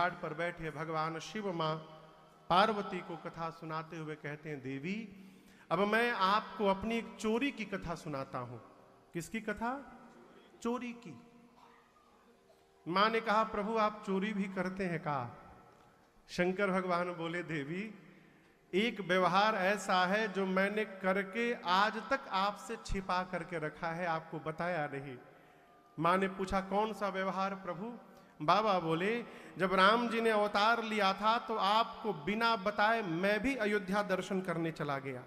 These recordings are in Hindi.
घाट पर बैठे भगवान शिव मां पार्वती को कथा सुनाते हुए कहते हैं, देवी अब मैं आपको अपनी एक चोरी की कथा सुनाता हूं। किसकी कथा? चोरी की। मां ने कहा, प्रभु आप चोरी भी करते हैं? कहा। शंकर भगवान बोले, देवी एक व्यवहार ऐसा है जो मैंने करके आज तक आपसे छिपा करके रखा है, आपको बताया नहीं। मां ने पूछा, कौन सा व्यवहार प्रभु? बाबा बोले, जब राम जी ने अवतार लिया था तो आपको बिना बताए मैं भी अयोध्या दर्शन करने चला गया।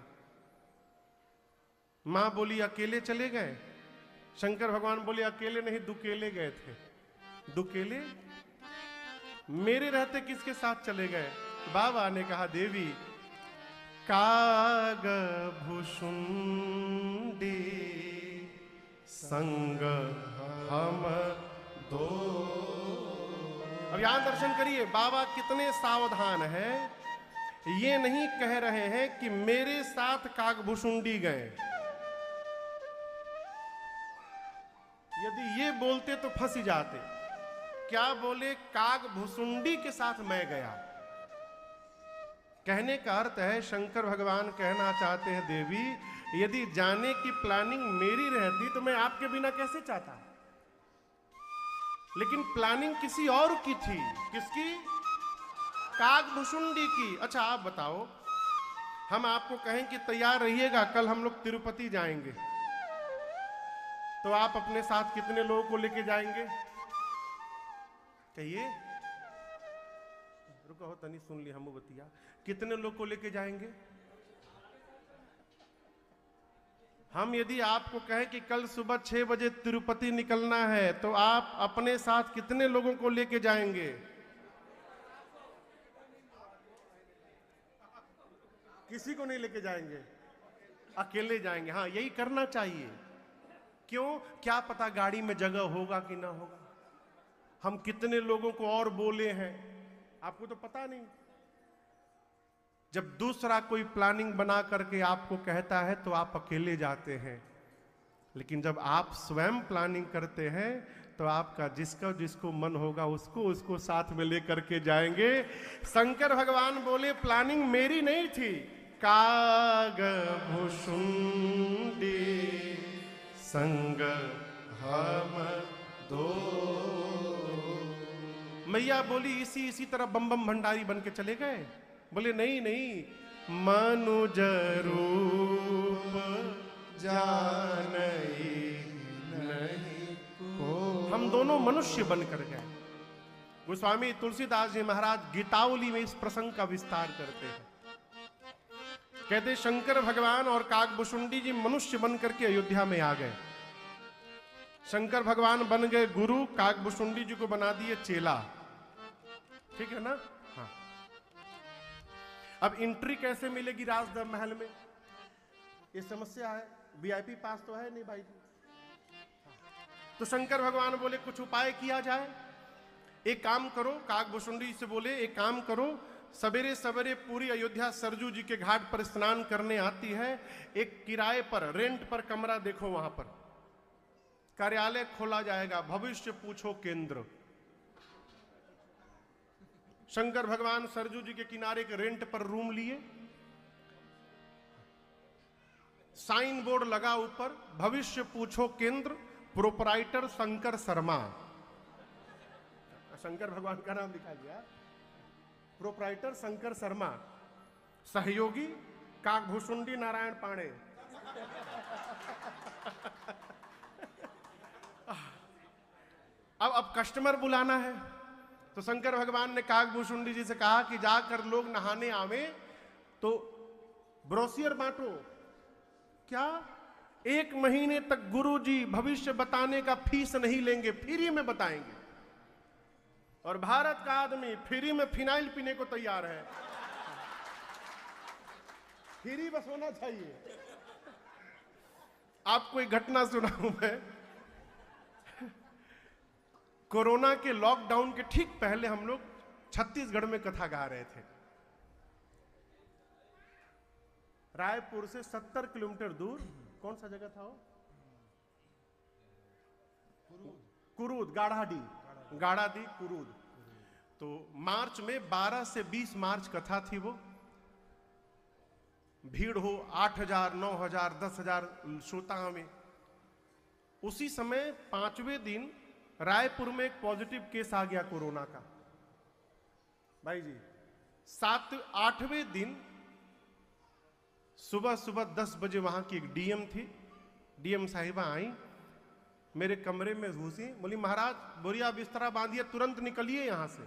मां बोली, अकेले चले गए? शंकर भगवान बोले, अकेले नहीं, दुकेले गए थे। दुकेले? मेरे रहते किसके साथ चले गए? बाबा ने कहा, देवी काग भुषुंडी संग हम दो। अब यहां दर्शन करिए, बाबा कितने सावधान हैं। ये नहीं कह रहे हैं कि मेरे साथ कागभुषुंडी गए। यदि ये बोलते तो फंस जाते। क्या बोले? कागभुषुंडी के साथ मैं गया। कहने का अर्थ है, शंकर भगवान कहना चाहते हैं, देवी यदि जाने की प्लानिंग मेरी रहती तो मैं आपके बिना कैसे चाहता, लेकिन प्लानिंग किसी और की थी। किसकी? कागभुषुंडी की। अच्छा आप बताओ, हम आपको कहें कि तैयार रहिएगा, कल हम लोग तिरुपति जाएंगे, तो आप अपने साथ कितने लोगों को लेके जाएंगे? कहिए। रुको हो तनी, सुन ली हम बतिया। कितने लोग को लेके जाएंगे? हम यदि आपको कहें कि कल सुबह 6 बजे तिरुपति निकलना है, तो आप अपने साथ कितने लोगों को लेके जाएंगे? किसी को नहीं लेके जाएंगे, अकेले जाएंगे। हाँ, यही करना चाहिए। क्यों? क्या पता गाड़ी में जगह होगा कि ना होगा। हम कितने लोगों को और बोले हैं, आपको तो पता नहीं। जब दूसरा कोई प्लानिंग बना करके आपको कहता है तो आप अकेले जाते हैं, लेकिन जब आप स्वयं प्लानिंग करते हैं तो आपका जिसका जिसको मन होगा उसको साथ में लेकर के जाएंगे। शंकर भगवान बोले, प्लानिंग मेरी नहीं थी। काग भुषुंडी संग हम दो। मैया बोली, इसी तरह बम बम भंडारी बन के चले गए? बोले, नहीं नहीं, मनुज रूप जानई नहीं को। हम दोनों मनुष्य बनकर गए। गोस्वामी तुलसीदास जी महाराज गीतावली में इस प्रसंग का विस्तार करते हैं। कहते, शंकर भगवान और कागभुषुंडी जी मनुष्य बनकर के अयोध्या में आ गए। शंकर भगवान बन गए गुरु, कागभुषुंडी जी को बना दिए चेला। ठीक है ना? हाँ। अब एंट्री कैसे मिलेगी राज महल में, ये समस्या है। वीआईपी पास तो है नहीं भाई। तो शंकर भगवान बोले, कुछ उपाय किया जाए। एक काम करो, कागभुषुंडी से बोले, एक काम करो, सवेरे सवेरे पूरी अयोध्या सरजू जी के घाट पर स्नान करने आती है, एक किराए पर, रेंट पर कमरा देखो, वहां पर कार्यालय खोला जाएगा, भविष्य पूछो केंद्र। शंकर भगवान सरजू जी के किनारे के रेंट पर रूम लिए, साइन बोर्ड लगा ऊपर, भविष्य पूछो केंद्र, प्रोपराइटर शंकर शर्मा। शंकर भगवान का नाम लिखा गया, प्रोपराइटर शंकर शर्मा, सहयोगी कागभुषुंडी नारायण पांडे। अब कस्टमर बुलाना है, तो शंकर भगवान ने कागभुषुंडी जी से कहा कि जाकर लोग नहाने आवे तो ब्रोशियर बांटो। क्या? 1 महीने तक गुरुजी भविष्य बताने का फीस नहीं लेंगे, फ्री में बताएंगे। और भारत का आदमी फ्री में फिनाइल पीने को तैयार है। फ्री बस होना चाहिए। आपको एक घटना सुनाऊं मैं। कोरोना के लॉकडाउन के ठीक पहले हम लोग छत्तीसगढ़ में कथा गा रहे थे। रायपुर से 70 किलोमीटर दूर कौन सा जगह था वो? कुरूद, गाढ़ाडी, कुरूद। तो मार्च में 12 से 20 मार्च कथा थी वो। भीड़ हो 8,000, 9,000, 10,000 श्रोता में। उसी समय 5वें दिन रायपुर में एक पॉजिटिव केस आ गया कोरोना का। भाई जी 8वें दिन सुबह सुबह 10 बजे वहां की एक डीएम थी, डीएम साहिबा आई, मेरे कमरे में घुसी, बोली महाराज बोरिया बिस्तरा बांधिए, तुरंत निकलिए यहां से।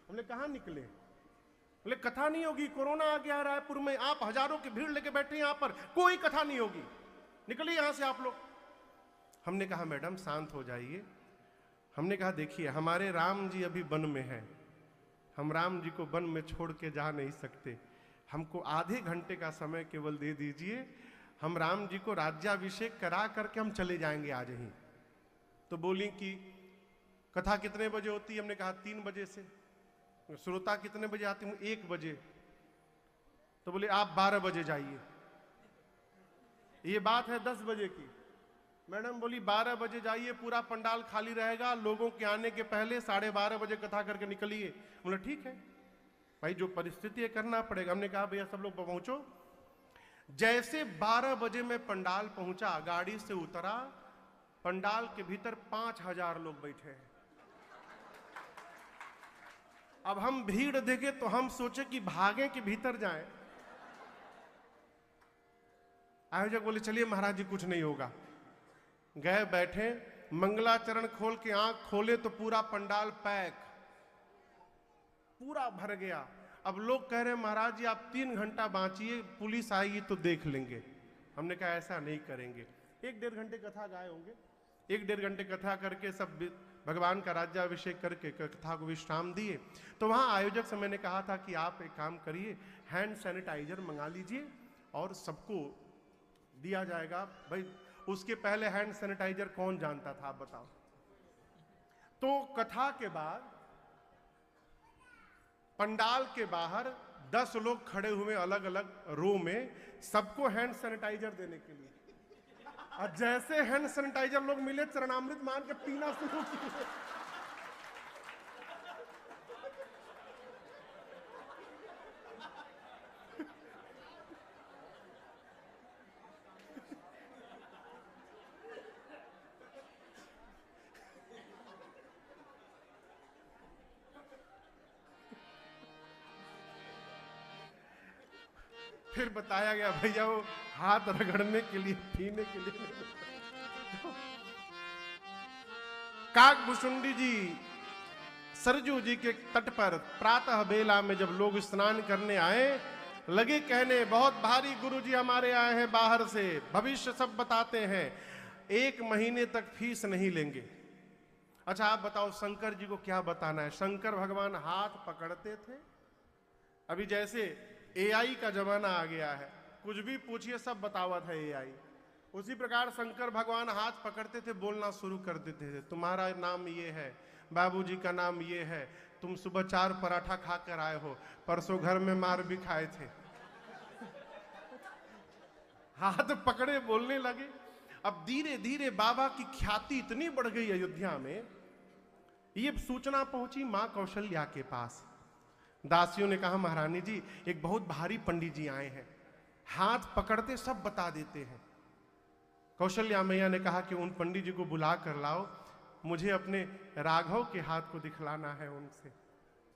हमने कहा निकले? बोले कथा नहीं होगी, कोरोना आ गया रायपुर में, आप हजारों की भीड़ लेके बैठे यहां पर, कोई कथा नहीं होगी, निकलिए यहां से आप लोग। हमने कहा मैडम शांत हो जाइए। हमने कहा देखिए हमारे राम जी अभी वन में हैं, हम राम जी को वन में छोड़ के जा नहीं सकते, हमको आधे घंटे का समय केवल दे दीजिए, हम राम जी को राज्याभिषेक करा करके हम चले जाएंगे आज ही। तो बोली कि कथा कितने बजे होती है? हमने कहा 3 बजे से। श्रोता कितने बजे आती हूँ? 1 बजे। तो बोले आप 12 बजे जाइए। ये बात है 10 बजे की। मैडम बोली 12 बजे जाइए, पूरा पंडाल खाली रहेगा, लोगों के आने के पहले 12:30 बजे कथा करके निकलिए। बोले ठीक है भाई, जो परिस्थिति है करना पड़ेगा। हमने कहा भैया सब लोग पहुंचो। जैसे 12 बजे में पंडाल पहुंचा, गाड़ी से उतरा, पंडाल के भीतर 5,000 लोग बैठे हैं। अब हम भीड़ देखे तो हम सोचे कि भागे कि भीतर जाएं। आयोजक बोले चलिए महाराज जी कुछ नहीं होगा। गए बैठे, मंगलाचरण खोल के आंख खोले तो पूरा पंडाल पैक, पूरा भर गया। अब लोग कह रहे हैं महाराज जी आप 3 घंटा बांचिए, पुलिस आएगी तो देख लेंगे। हमने कहा ऐसा नहीं करेंगे। 1-1.5 घंटे कथा गाए होंगे, 1-1.5 घंटे कथा करके सब भगवान का राज्याभिषेक करके कथा को विश्राम दिए। तो वहां आयोजक से मैंने कहा था कि आप एक काम करिए, हैंड सैनिटाइजर मंगा लीजिए और सबको दिया जाएगा। भाई उसके पहले हैंड सैनिटाइजर कौन जानता था आप बताओ। तो कथा के बाद पंडाल के बाहर 10 लोग खड़े हुए अलग अलग रो में, सबको हैंड सैनिटाइजर देने के लिए। और जैसे हैंड सैनिटाइजर लोग मिले, चरणामृत मान के पीना शुरू किए। फिर बताया गया भैया वो हाथ रगड़ने के लिए, पीने के लिए। काकभुशुंडी जी सरजू जी के तट पर प्रातः बेला में जब लोग स्नान करने आए, लगे कहने बहुत भारी गुरुजी हमारे आए हैं बाहर से, भविष्य सब बताते हैं, 1 महीने तक फीस नहीं लेंगे। अच्छा आप बताओ शंकर जी को क्या बताना है? शंकर भगवान हाथ पकड़ते थे। अभी जैसे एआई का जमाना आ गया है, कुछ भी पूछिए सब बतावा था एआई। उसी प्रकार शंकर भगवान हाथ पकड़ते थे, बोलना शुरू कर देते थे, तुम्हारा नाम ये है, बाबूजी का नाम ये है, तुम सुबह 4 पराठा खाकर आए हो, परसों घर में मार भी खाए थे। हाथ पकड़े बोलने लगे। अब धीरे धीरे बाबा की ख्याति इतनी बढ़ गई अयोध्या में, ये सूचना पहुंची मां कौशल्या के पास। दासियों ने कहा महारानी जी एक बहुत भारी पंडित जी आए हैं, हाथ पकड़ते सब बता देते हैं। कौशल्या मैया ने कहा कि उन पंडित जी को बुला कर लाओ, मुझे अपने राघव के हाथ को दिखलाना है उनसे।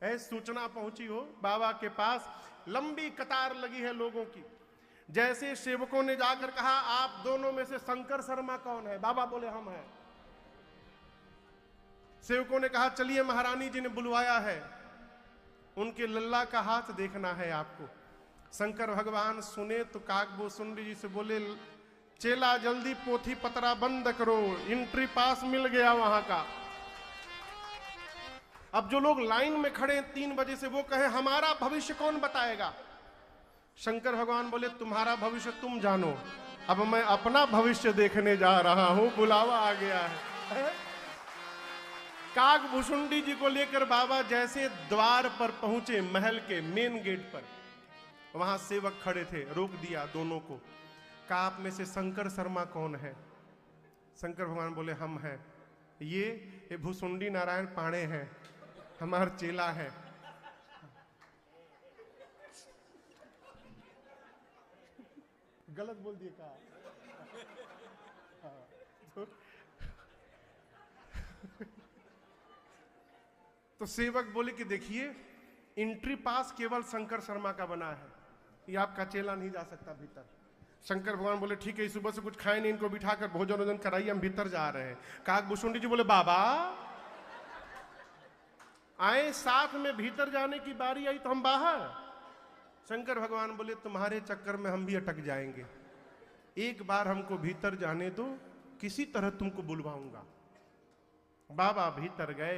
ऐसी सूचना पहुंची हो बाबा के पास, लंबी कतार लगी है लोगों की। जैसे सेवकों ने जाकर कहा आप दोनों में से शंकर शर्मा कौन है? बाबा बोले हम हैं। सेवकों ने कहा चलिए महारानी जी ने बुलवाया है, उनके लल्ला का हाथ देखना है आपको। शंकर भगवान सुने तो काकभुशुंडी जी से बोले चेला जल्दी पोथी पतरा बंद करो, एंट्री पास मिल गया वहां का। अब जो लोग लाइन में खड़े 3 बजे से, वो कहे हमारा भविष्य कौन बताएगा? शंकर भगवान बोले तुम्हारा भविष्य तुम जानो, अब मैं अपना भविष्य देखने जा रहा हूं, बुलावा आ गया है। काकभुशुंडी जी को लेकर बाबा जैसे द्वार पर पहुंचे, महल के मेन गेट पर, वहां सेवक खड़े थे, रोक दिया दोनों को, कहा आप में से शंकर शर्मा कौन है? शंकर भगवान बोले हम हैं। ये भुशुंडी नारायण पाणे हैं। हमार चेला है। गलत बोल दिए कहा। तो सेवक बोले कि देखिए, एंट्री पास केवल शंकर शर्मा का बना है, ये आपका चेला नहीं जा सकता भीतर। शंकर भगवान बोले ठीक है, सुबह से कुछ खाए नहीं, इनको बिठाकर भोजन वोजन कराइए, हम भीतर जा रहे हैं। काकभूषुंडी जी बोले बाबा आए, साथ में भीतर जाने की बारी आई तो हम बाहर। शंकर भगवान बोले तुम्हारे चक्कर में हम भी अटक जाएंगे, एक बार हमको भीतर जाने दो, किसी तरह तुमको बुलवाऊंगा। बाबा भीतर गए।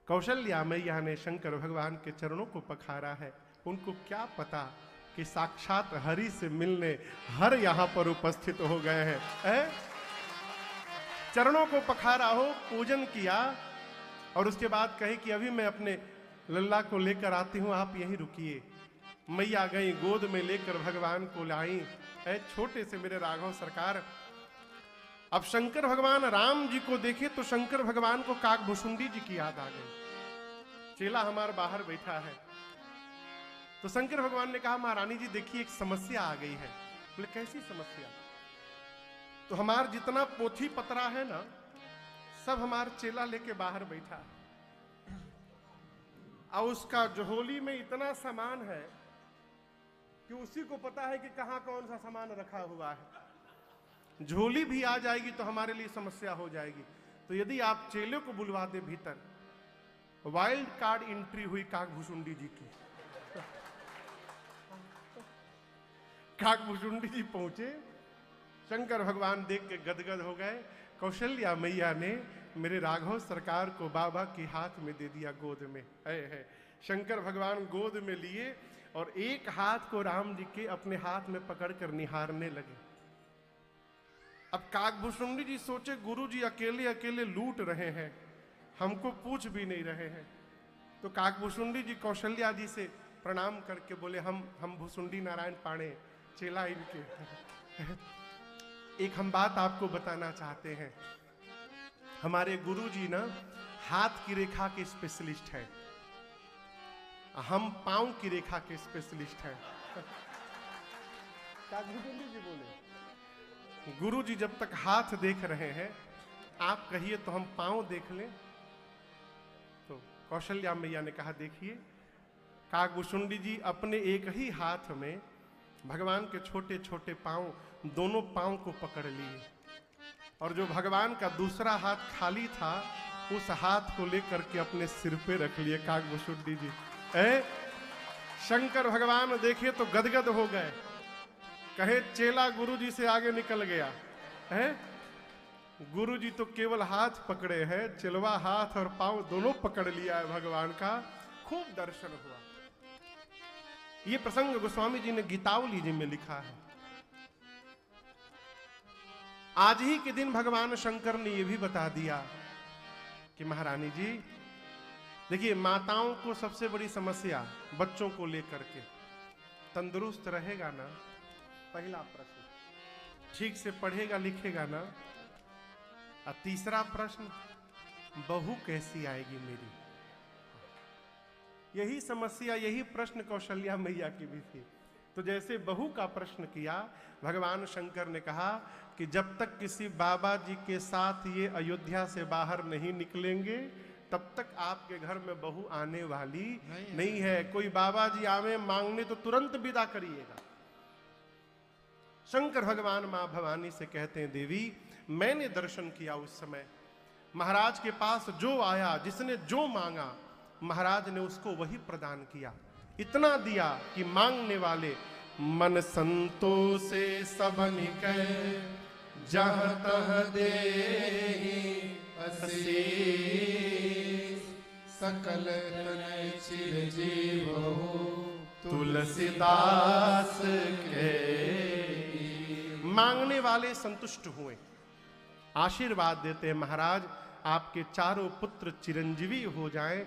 कौशल्या मैया ने शंकर भगवान के चरणों को पखारा है। उनको क्या पता कि साक्षात हरि से मिलने हर यहां पर उपस्थित हो गए हैं। चरणों को पखारा हो, पूजन किया और उसके बाद कहे कि अभी मैं अपने लल्ला को लेकर आती हूं, आप यहीं रुकिए। मैया गई, गोद में लेकर भगवान को लाई। छोटे से मेरे राघव सरकार। अब शंकर भगवान राम जी को देखे तो शंकर भगवान को काकभूषुंडी जी की याद आ गई। चेला हमारा बाहर बैठा है। तो शंकर भगवान ने कहा महारानी जी देखिए एक समस्या आ गई है। बोले कैसी समस्या? तो हमार जितना पोथी पतरा है ना, सब हमार चेला लेके बाहर बैठा, और उसका झोली में इतना सामान है कि उसी को पता है कि कहां कौन सा सामान रखा हुआ है। झोली भी आ जाएगी तो हमारे लिए समस्या हो जाएगी। तो यदि आप चेले को बुलवा दे भीतर, वाइल्ड कार्ड एंट्री हुई काकभूषुंडी जी की। काकभूषुंडी जी पहुंचे, शंकर भगवान देख के गदगद हो गए। कौशल्या मैया ने मेरे राघव सरकार को बाबा के हाथ में दे दिया, गोद में है। शंकर भगवान गोद में लिए और एक हाथ को राम जी के अपने हाथ में पकड़कर निहारने लगे। अब काकभूषुंडी जी सोचे गुरु जी अकेले अकेले लूट रहे हैं, हमको पूछ भी नहीं रहे हैं। तो काकभूषुंडी जी कौशल्या जी से प्रणाम करके बोले हम भूसुंडी नारायण पाणे चेला इनके एक हम बात आपको बताना चाहते हैं। हमारे गुरु जी ना हाथ की रेखा के स्पेशलिस्ट हैं, हम पांव की रेखा के स्पेशलिस्ट हैं। काकभूषुंडी जी बोले गुरु जी जब तक हाथ देख रहे हैं, आप कहिए तो हम पांव देख लें। तो कौशल्या मैया ने कहा देखिए, काकभूषुंडी जी अपने एक ही हाथ में भगवान के छोटे छोटे पांव, दोनों पांव को पकड़ लिए, और जो भगवान का दूसरा हाथ खाली था उस हाथ को लेकर के अपने सिर पे रख लिए काकभूषुंडी जी। शंकर भगवान देखे तो गदगद हो गए, कहे चेला गुरु जी से आगे निकल गया है। गुरु जी तो केवल हाथ पकड़े हैं, चिलवा हाथ और पांव दोनों पकड़ लिया है भगवान का। खूब दर्शन हुआ। ये प्रसंग गोस्वामी जी ने गीतावली जी में लिखा है। आज ही के दिन भगवान शंकर ने यह भी बता दिया कि महारानी जी देखिए, माताओं को सबसे बड़ी समस्या बच्चों को लेकर के, तंदुरुस्त रहेगा ना, पहला प्रश्न, ठीक से पढ़ेगा लिखेगा ना, और तीसरा प्रश्न बहू कैसी आएगी मेरी। यही समस्या, यही प्रश्न कौशल्या मैया की भी थी। तो जैसे बहू का प्रश्न किया, भगवान शंकर ने कहा कि जब तक किसी बाबा जी के साथ ये अयोध्या से बाहर नहीं निकलेंगे तब तक आपके घर में बहू आने वाली नहीं है। कोई बाबा जी आवे मांगने तो तुरंत विदा करिएगा। शंकर भगवान मां भवानी से कहते हैं देवी, मैंने दर्शन किया उस समय, महाराज के पास जो आया, जिसने जो मांगा, महाराज ने उसको वही प्रदान किया। इतना दिया कि मांगने वाले मन संतोषे सबन कह, जहाँ तह देहि असीस, सकल तनय चिरजीवहु तुलसीदास के। मांगने वाले संतुष्ट हुए, आशीर्वाद देते हैं महाराज आपके चारों पुत्र चिरंजीवी हो जाएं।